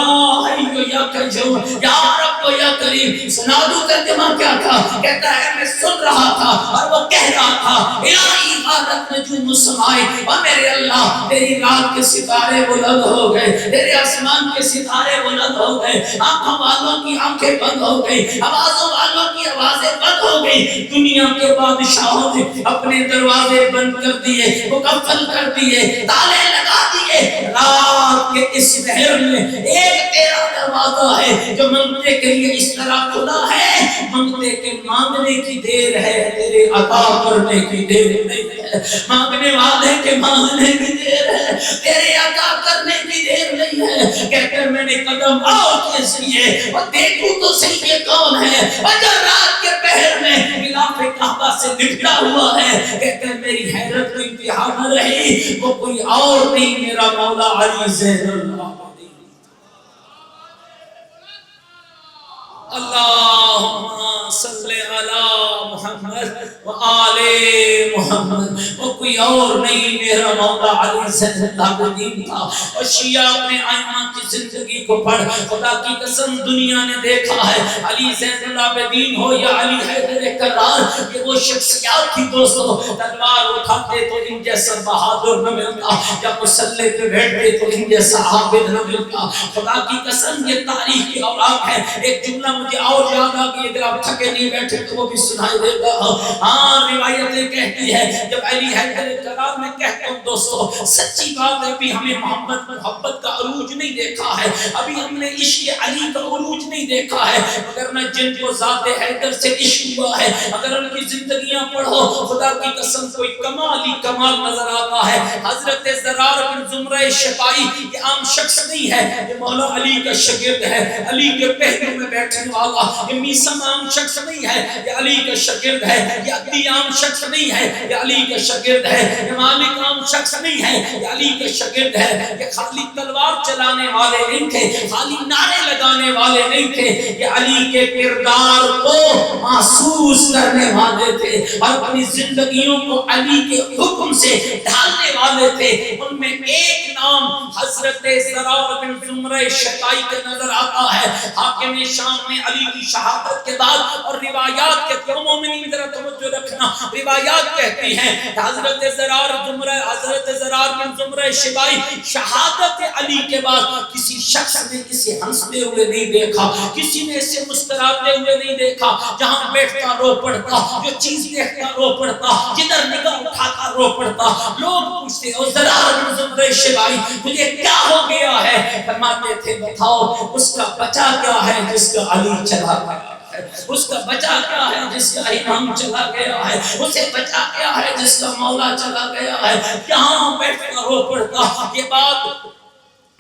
حی یا قیوم یا رب یا کریم. سنا دوں ترجمہ کیا تھا؟ کہتا ہے میں سن رہا تھا اور وہ کہہ رہا تھا الہی غارت نجوم السماء، اور میرے اللہ تیری رات کے ستارے بلند ہو گئے، تیرے آسمان کے ستارے بلند ہو گئے. آنکھوں والوں کی آنکھیں بند ہو گئی، آوازوں والوں کی آوازیں بند ہو گئی. دنیا کے بادشاہوں نے اپنے دروازے بند کر دیے، مقفل کر دیے، تالے لگا دیے. رات کے اس پہر میں ایک تیرا دروازہ ہے جو منگتے کے لیے اس طرح کھلا ہے. منگتے کے مانگنے کی دیر ہے، تیرے عطا کرنے کی دیر نہیں ہے. مانگنے والے کے مانگنے کی دیر ہے، تیرے عطا کرنے کی دیر نہیں ہے. کہتے ہیں میں نے قدم اور کیسے کیے اور دیکھوں تو صحیح یہ کون ہے اگر رات کے پہر میں خلاف کعبہ سے لپٹا ہوا ہے. کہتے ہیں میری حیرت کو انتہا نہ رہی، وہ کوئی اور نہیں میرا مولا علی زین العابدین. اللہم صلی علی محمد و آل محمد. وہ کوئی اور نہیں میرا مولا علی زین العابدین تھا. اور شیعہ اپنے ائمہ کی زندگی کو پڑھ، خدا کی قسم دنیا نے دیکھا ہے علی زین العابدین ہو یا علی حیدر کرار، یہ وہ شخصیات تھی دوستو. تلوار اٹھاتے تو ان جیسا بہادر نہ ملتا، جب مسلح پہ بیٹھتے تو ان جیسا عابد نہ ملتا. خدا کی قسم یہ تاریخ کی اوراق ہے. ایک جملہ مجھے اور یاد آ گئی، اگر آپ تھکے نہیں بیٹھے تو وہ بھی سنائی دے گا. ہاں روایتیں کہتی ہے جب علی حیدر کرار میں کہتا ہوں دوستو سچی بات ہے، ابھی ہمیں محبت کا عروج نہیں دیکھا ہے، ابھی ہم نے عشق علی کا عروج نہیں دیکھا ہے. مگر نہ جن کو ذات حیدر سے عشق ہوا ہے اگر ان کی زندگیاں پڑھو خدا کی قسم کوئی کمال ہی کمال نظر آتا ہے. حضرت زرار بن زمرہ شفائی یہ عام شخص نہیں ہے، یہ مولا علی کا شاگرد ہے، علی کے پہلو میں بیٹھنے والا. یہ میسم عام شخص نہیں ہے، یہ علی کا شاگرد ہے. یہ عدی عام شخص نہیں ہے، یہ علی کا شاگرد ہے. یہ مالک عام شخص نہیں ہے، یہ علی کا شاگرد ہے. یہ خالی تلوار چلانے والے نہیں تھے، خالی نعرے لگانے والے نہیں تھے، یہ علی کے کردار کو محسوس کرنے والے تھے اور اپنی زندگیوں کو علی کے حکم سے ڈھالنے والے تھے. ان میں ایک شام حضرت زرار بن زمرہ شقائی کے نظر آتا ہے. حاکم شام میں علی کی شہادت کے بعد اور روایات کے مومنین ذرا توجہ رکھنا، روایات کہتی ہیں حضرت زرار بن زمرہ شقائی شہادت علی کے بعد کسی شخص نے اسے ہنستے ہوئے نہیں دیکھا، کسی نے اسے مسکراتے ہوئے نہیں دیکھا. جہاں بیٹھتا رو پڑتا، جو چیز دیکھتا رو پڑتا، جدھر نگاہ اٹھاتا رو پڑتا. لوگ پوچھتے ہیں زرار بن زمرہ شقائی تجھے کیا ہو گیا ہے؟ فرماتے تھے بتاؤ اس کا بچہ کیا ہے جس کا علی چلا گیا ہے، اس کا بچہ کیا ہے جس کا امام چلا گیا ہے، اسے بچہ کیا ہے جس کا مولا چلا گیا ہے. یہاں بیٹھ کر رو پڑتا. یہ بات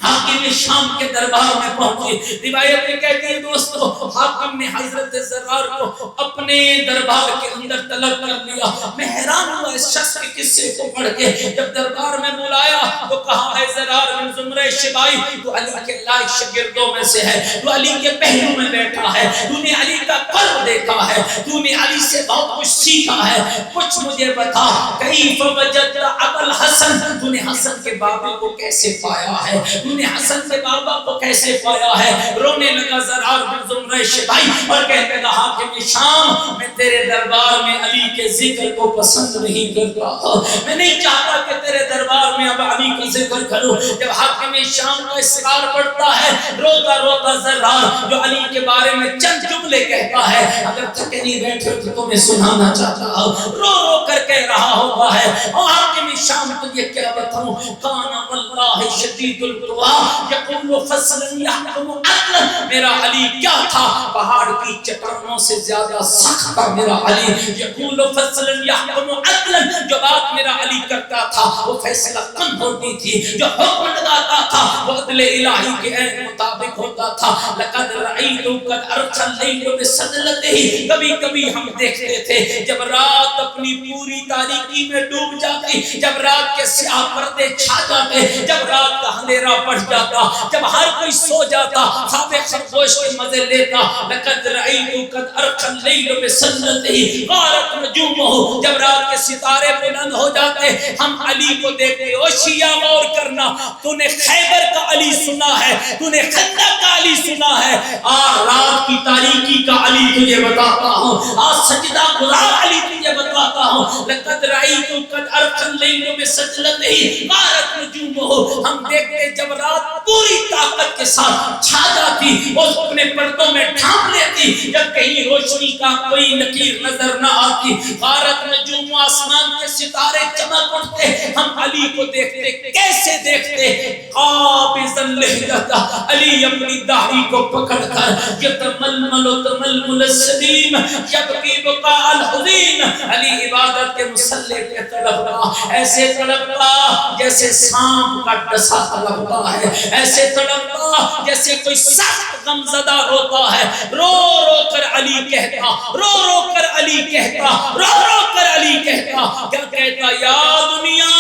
حاکم شام کے دربار میں پہنچی. روایت میں کہتی ہے دوستو حاکم نے حضرت زرار کو اپنے دربار کے اندر طلب کر لیا. میں حیران ہوا اس شخص کے قصے کو پڑھ کے. جب دربار میں بلایا تو کہا ہے زرار بن زمرہ شقائی تو علی کے لائق شاگردوں میں سے ہے، تو علی کے پہلو میں بیٹھا ہے، تو نے علی کا قلب دیکھا ہے، تو نے علی سے بہت کچھ سیکھا ہے. کچھ مجھے بتا کیف وجدت ابا الحسن، تو نے حسن کے بابے کو کیسے پایا ہے، تو نے حسن کے بابا کو کیسے پایا ہے. رونے لگا زرار بن زمرہ شقائی اور کہنے لگا حاکم شام میں تیرے دربار میں علی کے ذکر کو پسند نہیں کرتا، میں نہیں چاہتا کہ تیرے دربار میں اب علی کا ذکر کروں. جب حاکم شام کا اصرار بڑھتا ہے روتا روتا زرار جو علی کے بارے میں چند جملے کہتا ہے، اگر تھکے نہیں بیٹھے تو تمہیں سنانا چاہتا ہوں، رو رو کر کہہ رہا ہوتا ہے. اور حاکم شام تجھے کیا بتاؤں، کانا واللہ شدید القوا یقول فصلا یحکم عدلا، میرا علی کیا تھا پہاڑ کی چٹانوں سے زیادہ سخت تھا میرا علی. یقول فصلا یحکم عدلا، جو بات میرا علی کرتا تھا وہ فیصلہ کن ہوتی تھی، جو حکم لگاتا تھا وہ عدل الہی کے عین مطابق ہوتا تھا. لقد رأیت قد ارخى اللیل بسدلتہ، کبھی کبھی ہم دیکھتے تھے جب رات اپنی پوری تاریکی میں ڈوب جاتی، جب رات کے سیاہ پردے چھا جاتے، جب رات کا اندھیرا پڑ جاتا، جب ہر کوئی سو جاتا، خواب خرگوش کے مزے لیتا. لقد رأیت قد ارخى اللیل بسدلتہ غارت نجومہ، جب رات کے ستارے بلند ہو جاتے ہم علی کو دیکھتے. او شیعہ غور کرنا، تو نے خیبر کا علی سنا ہے، تو نے خندق کا علی سنا ہے، آج رات کی تاریکی کا علی تجھے بتاتا ہوں، آج سجدہ گزار علی تجھے بتاتا ہوں. لقد رأیت قد ارخى اللیل بسدلتہ غارت نجومہ، ہم دیکھتے جب رات پوری طاقت کے ساتھ چھا جاتی اور اپنے پردوں میں ڈھانپ لیتی، جب کہیں روشنی کا کوئی نکیر نظر نہ آتی، غارت نجوم آسمان کے ستارے چمک اٹھتے، ہم علی کو دیکھتے. کیسے دیکھتے؟ قابضا لحیتہ، علی اپنی داڑھی کو پکڑ کر یتململ تململ السلیم یبکی بقاء الحزین، علی عبادت کے مصلی پہ تڑپتا، ایسے تڑپتا جیسے سانپ کا ڈسا تڑپتا ہے، ایسے تڑپتا جیسے کوئی سخت غمزدہ روتا ہے. رو رو کر علی کہتا، رو رو کر علی کہتا، رو رو کر علی کہتا. کیا کہتا؟ یا دنیا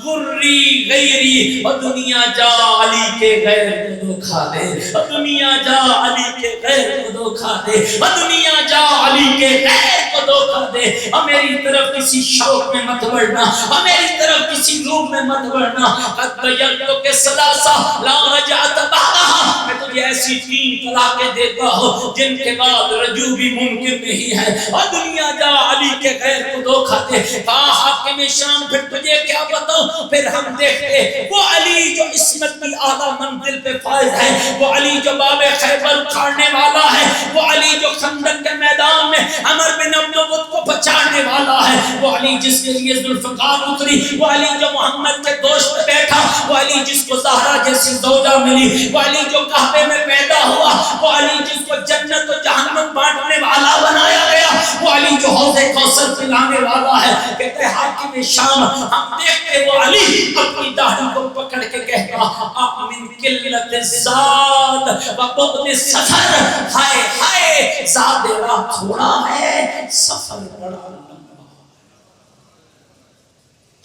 غری غیری، اور دنیا جا علی کے غیر کو دھوکا دے، اور دنیا جا علی کے غیر کو دھوکا دے، اور دنیا جا علی کے غیر کو دھوکا دے. اور میری طرف کسی شوق میں مت بڑھنا، اور میری طرف کسی روح میں مت بڑھنا. قد بیتو کے ثلاثہ لا رجعت بعدها، میں تجھے ایسی 3 طلاقیں دیتا ہوں جن کے بعد رجوع بھی ممکن نہیں ہے. اور دنیا جا علی کے غیر کو دھوکا دے. کہا حاکم شام پھر تجھے کیا بتاؤں؟ پھر ہم دیکھتے وہ علی جو عصمت کی اعلیٰ منزل پہ فائز ہے، وہ علی جو باب خیبر اکھاڑنے والا ہے، وہ علی جو خندق کے میدان میں عمر بن عبدالود کو بچانے والا ہے، وہ علی جس کے لیے ذوالفقار اتری، وہ علی جو محمد کے دوست پہ بیٹھا، وہ علی جس کو زہرا جیسی زوجہ ملی، وہ علی جو کعبے میں پیدا ہوا، وہ علی جس کو جنت و جہنم بانٹنے والا بنایا گیا، وہ علی جو حوض کوثر پلانے والا ہے. کہتے ہیں حاکم شام ہم دیکھتے وہ علی اپنی داڑھی کو پکڑ کے کہتا من قلت الزاد و بغض السفر، ہائے ہائے زاد راہ تھوڑا ہے سفر بڑا لمبا.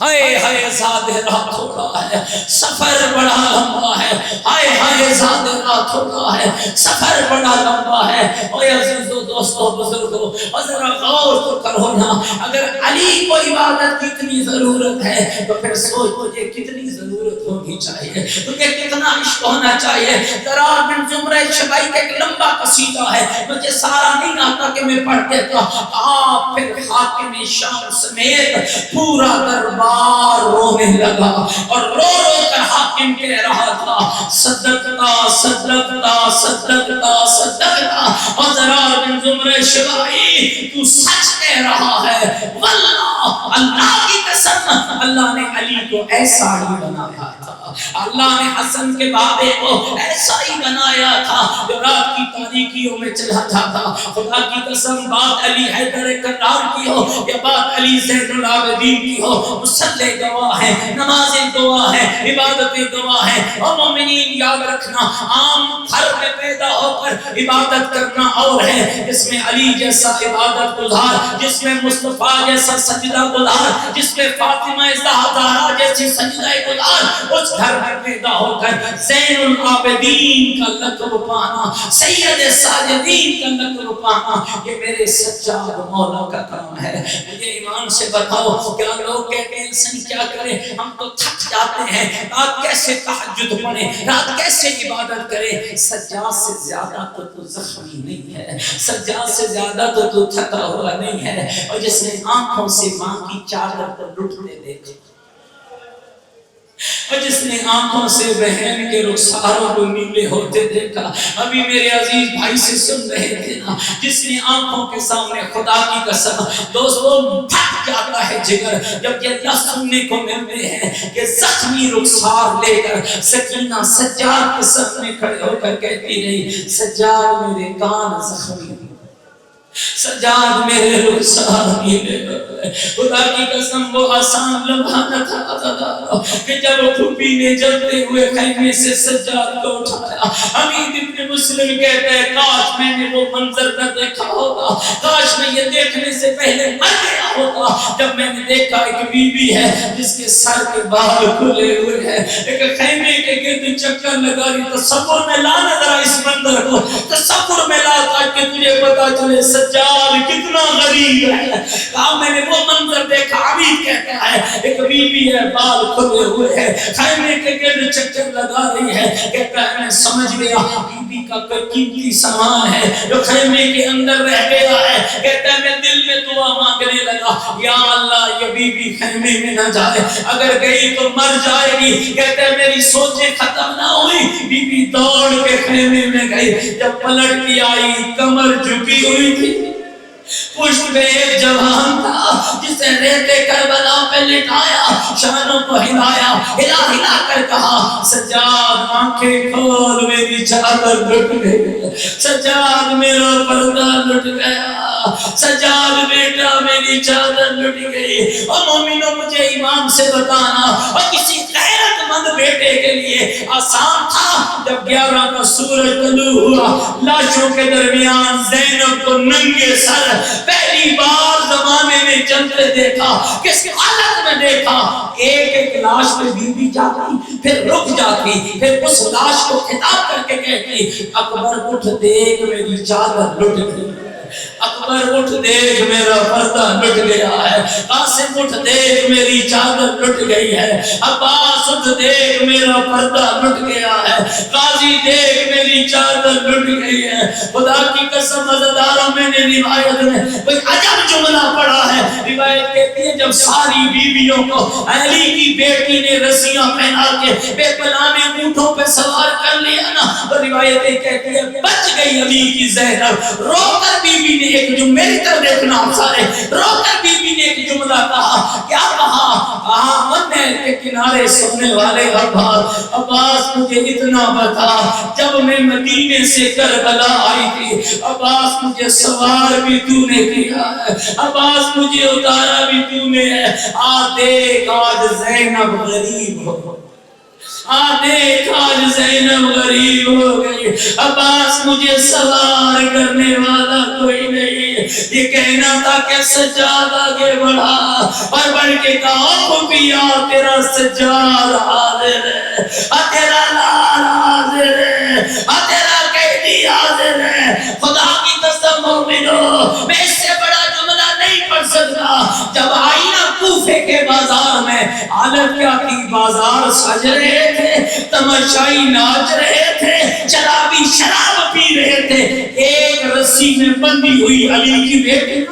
ہائے ہائے زیادہ راہ تھوڑا ہے، سفر بڑا لمبا ہے، ہائے ہائے زیادہ راہ تھوڑا ہے، سفر بڑا لمبا ہے۔ اوے عزیزو دوستو بزرگو، اور ذرا غور تو کرو نا، اگر علی کو عبادت کی اتنی ضرورت ہے تو پھر سوچ تجھے کتنی ضرورت ہونی چاہیے، تجھے کتنا عشق ہونا چاہیے۔ ضرار بن زمرہ شبائی کا ایک لمبا قصیدہ ہے، مجھے سارا نہیں آتا کہ میں پڑھ دیتا۔ آپ پھر حاکم شام سمیت پورا دربار رونے لگا، اور رو رو کر حاکم کہہ رہا تھا صدقتا صدقتا صدقتا صدقتا، اور ضرار بن زمرہ شبائی تو سچ کہہ رہا ہے، واللہ اللہ کی قسم اللہ نے علی کو ایسا ہی بنایا تھا، اللہ نے حسن کے بابے کو ایسا ہی بنایا تھا جو رات کی تاریکیوں میں چلا جاتا۔ خدا کی قسم بات علی حیدر کرار کی ہو یا بات علی زین العابدین کی ہو، مصلی گواہ ہے، نمازیں گواہ ہیں، عبادتیں گواہ ہیں۔ اور مومنین یاد رکھنا، عام گھر میں پیدا ہو کر عبادت کرنا اور ہے، جس میں علی جیسا عبادت گزار، جس میں مصطفیٰ جیسا سجدہ گزار، جس میں فاطمہ زہرا جیسی سجدہ گزار، اس گھر میں پیدا ہو کر زین العابدین کا لقب پانا، سید ساجدین کا لقب پانا، یہ میرے سجاد مولا کا کام ہے۔ مجھے ایمان سے بتاؤ، کیا لوگ کہتے ہیں انسان کیا کرے، ہم تو تھک جاتے ہیں، رات کیسے تہجد پڑھیں، رات کیسے عبادت کریں۔ سجاد سے زیادہ تو زخمی نہیں ہے، سجاد سے زیادہ تو تھکا ہوا نہیں ہے، اور جس نے آنکھوں سے ماں کی چادر پر لٹتے دیکھا، اور جس نے آنکھوں سے بہن کے رخساروں کو نیلے ہوتے دیکھا، ابھی میرے عزیز بھائی سے سن رہے تھے نا، جس نے آنکھوں کے سامنے خدا کی قسم دوستوں پھٹ جاتا ہے جگر جب یہ لفظ سننے کو ملتے ہیں کہ زخمی رخسار لے کر سکینہ سجاد کے سامنے کھڑے ہو کر کہتی رہی، سجاد میرے کان زخمی، سجاد میرے رخسار نیلے ہوئے۔ خدا کی قسم وہ آسان لمحہ نہ تھا کہ جب پھوپھی نے جلتے ہوئے خیمے سے سجاد کو اٹھایا، حمید ابن مسلم کہتے ہیں کاش میں نے وہ منظر نہ دیکھا ہوتا، کاش میں یہ دیکھنے سے پہلے مر گیا ہوتا جب میں نے دیکھا ایک بی بی ہے جس کے سر کے بال کھلے ہوئے ہیں، ایک خیمے کے گرد چکر لگا رہی۔ تصور میں لا ذرا اس منظر کو، تصور میں لا تاکہ تجھے پتا چلے سجاد کتنا غریب ہے۔ کہا میں نے وہ منظر دیکھا، عبید کہتا ہے ایک بی بی ہے بال کھلے ہوئے ہیں، خیمے کے گرد چکر لگا رہی ہے، کہتا ہے میں سمجھ گیا بی بی کا کوئی قیمتی سامان ہے جو خیمے کے اندر رہ گیا ہے۔ کہتا ہے میں دل میں دعا مانگنے لگا، یا اللہ یہ بی بی خیمے میں نہ جائے، اگر گئی تو مر جائے گی۔ کہتا ہے میری سوچیں ختم نہ ہوئی، بی بی دوڑ کے خیمے میں گئی، جب پلٹ کے آئی کمر جھکی ہوئی تھی، پشت پہ ایک جوان تھا جسے ریتے کربلا پہ لٹایا، شانوں کو ہلایا، ہلا ہلا کر کہا سجاد آنکھیں کھول میری چادر لٹ گئی، سجاد میرا پردہ لٹ گیا، سجاد بیٹا میری چادر لٹ گئی۔ اور مومنوں مجھے ایمان سے بتانا، اور کسی غیرت مند بیٹے کے لیے آسان تھا جب 11 کا سورج طلوع ہوا، لاشوں کے درمیان زینب کو ننگے سر پہلی بار زمانے میں چلتے دیکھا، کس حالت میں دیکھا، ایک ایک لاش پہ بی بی جاتی، پھر رک جاتی، پھر اس لاش کو خطاب کر کے کہتی اکبر اٹھ دیکھ میری چادر لٹ گئی، اکبر اٹھ دیکھ میرا پردہ لٹ گیا ہے، قاسم اٹھ دیکھ میری چادر لٹ گئی ہے، عباس اٹھ دیکھ میرا پردہ لٹ گیا ہے، قاضی دیکھ میری چادر لٹ گئی ہے۔ خدا کی قسم عزیزانو میں نے روایت میں کوئی عجب جملہ پڑھا ہے، روایت کہتی ہے جب ساری بیویوں کو علی کی بیٹی نے رسیاں پہنا کے بے پناہ اونٹوں پہ سوار کر لیا نا، تو روایتیں کہتی ہے بچ گئی علی کی زینب، رو کر بیوی نے ایک جو میری طرف دیکھنا آپ سارے، رو کر بیوی نے ایک جملہ کہا، کیا کہا؟ نہر کے کنارے سونے والے عباس مجھے اتنا بتا، جب میں مدینے سے کربلا آئی تھی عباس مجھے سوار بھی تو نے کیا ہے، عباس مجھے اتارا بھی تو نے ہے، دیکھ آج زینب غریب ہو، دیکھ آج زینب غریب ہو گئی، عباس مجھے سوار کرنے والا کوئی نہیں، یہ کہنا تھا کہ سجاد آگے بڑھا اور بڑھ کے کہا خفیہ تیرا سجاد حاضر ہے، تیرا لال حاضر ہے، تیرا قیدی حاضر ہے۔ خدا کی قسم مومنو، میں اس سے بڑا جملہ نہیں پڑھ سکتا۔ جب آئی نا کوفے کے بازار میں، حالت کیا تھی؟ بازار سج رہے تھے، تماشائی ناچ رہے تھے، شرابی شراب پی رہے تھے۔ ایک رسی میں بندھی ہوئی علی کی بیٹی،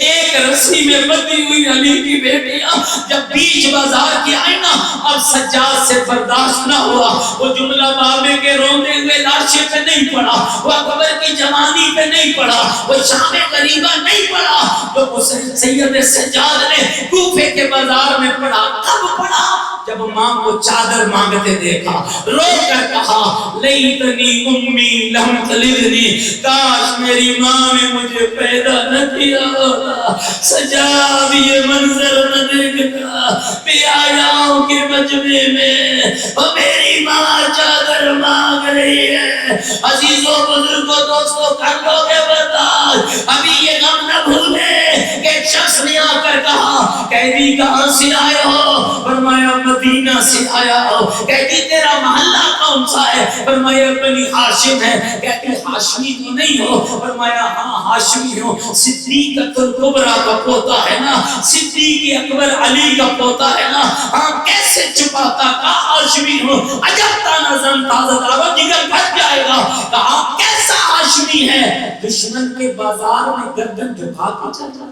ایک رسی میں بندھی ہوئی علی کی بیٹیاں جب بیچ بازار کی آئی نا، اب سجاد سے برداشت نہ ہوا۔ وہ جملہ بابے کے روندے ہوئے لاشے پہ نہیں پڑا، وہ قبر کی جوانی پہ نہیں پڑا، وہ شام غریبہ نہیں پڑا، جو سید سجاد نے کوفے کے بازار میں پڑا۔ کب پڑا؟ جب ماں کو چادر مانگتے دیکھا، رو کر کہا لیتنی امی لم تلدنی، کاش میری ماں نے مجھے پیدا نہ کیا ہوتا، سجاد یہ منظر نہ دیکھتا، بے حیاؤں کے مجمع میں اور میری ماں چادر مانگ رہی ہے۔ عزیزوں بزرگوں دوستوں کر لو گے برداشت، ابھی یہ غم نہ بھولے کہ ایک شخص نے آ کر کہا قیدی کہاں سے آئے ہو؟ فرمایا مدینہ سے آیا ہو۔ کہتی تیرا محلہ کون سا ہے؟ فرمایا بنی ہاشم ہے۔ کہتی ہاشمی تو نہیں ہو؟ فرمایا ہاں ہاشمی ہو، صدیقۃ الکبریٰ کا پوتا ہے نا، صدیق اکبر علی کا پوتا ہے نا، ہاں کیسے چھپاتا؟ کہا ہاشمی ہو، عجب تانا زن تازہ دارو جگر پھٹ جائے گا۔ کہا کیسا ہاشمی ہے؟ دشمن کے بازار میں گردن جھکا کے چلتا،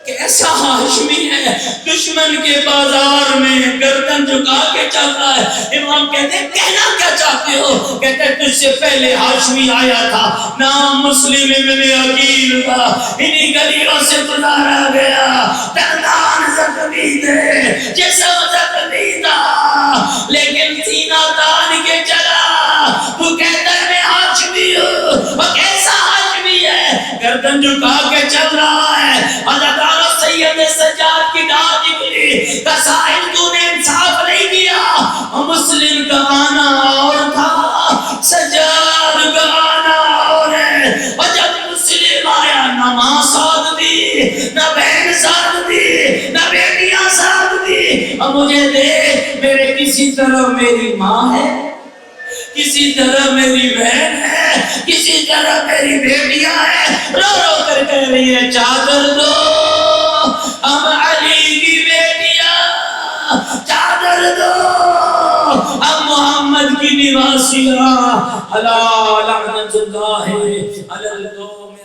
کیسا ہاشمی ہے؟ دشمن کے بازار میں گردن جھکا کے چل رہا ہے۔ امام کہتے ہیں کہنا کیا چاہتے ہو؟ کہتے ہیں تجھ سے پہلے ہاشمی آیا تھا، نام مسلم ابن عقیل تھا، انہی گلیوں سے گزارا گیا، دندان زخمی تھے، جسم زخمی تھا، لیکن سینہ تان کے چلا۔ تو کہتا ہے میں ہاشمی ہوں، وہ کیسا ہاشمی ہے؟ گردن جھکا کے چل رہا ہے۔ حضرت سید سجاد کی ڈانٹ نکلی، قصائد تو نے انصاف نہیں کیا، مسلم کا آنا اور تھا، سجاد کا آنا اور ہے۔ اور جب مسلم آیا نہ ماں ساتھ دی، نہ بہن ساتھ دی، نہ بیٹیاں ساتھ دی۔ اب مجھے دیکھ، میرے کسی طرح میری ماں ہے، کسی طرح میری بہن ہے، کسی طرح میری بیٹیاں ہیں، رو رو کر کہہ رہی ہے چادر دو ہم علی کی بیٹیاں، چادر دو ہم محمد کی نواسیاں، الا لعنت اللہ علی القوم